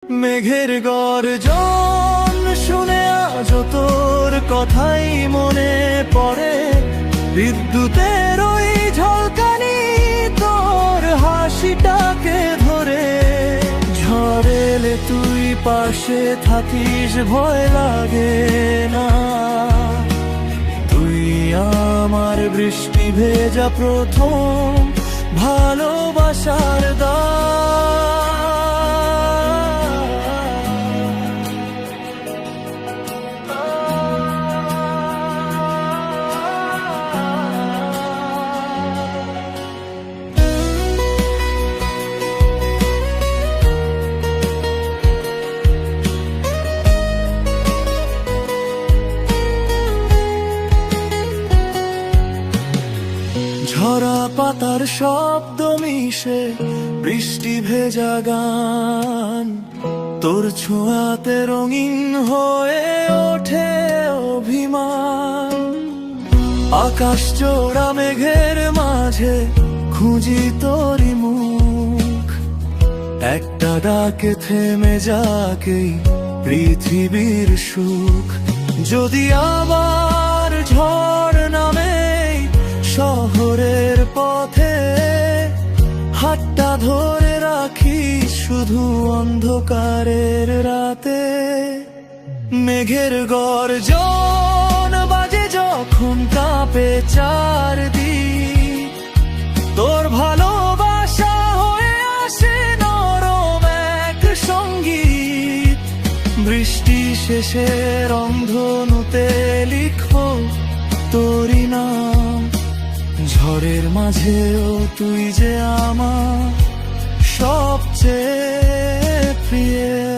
মেঘের গর্জন শুনে আজ তোর কথাই মনে পড়ে, বিদ্যুতের ওই ঝলকানি তোর হাসিটাকে ধরে। ঝড় এলে তুই পাশে থাকিস, ভয় লাগে না। তুই আমার বৃষ্টি ভেজা প্রথম ভালোবাসার দান। ঝরা পাতার শব্দ মিশে বৃষ্টি ভেজা গান, তোর ছোঁয়াতে রঙিন হয়ে ওঠে অভিমান। আকাশ চোরা মেঘের মাঝে খুঁজি তোরি মুখ, একটা ডাকে থেমে যাকেই পৃথিবীর সুখ। যদি আবার ঝড় নামে শহরের পথে, হাতটা ধরে রাখি শুধু অন্ধকারের রাতে। মেঘের গর্জন বাজে যখন কাঁপে চারদিক, তোর ভালোবাসা হয়ে আসে নরম এক সঙ্গীত। বৃষ্টি শেষে রংধনুতে লিখো তোরি নাম, ঝড়ের মাঝেও তুই যে আমার সবচেয়ে প্রিয়।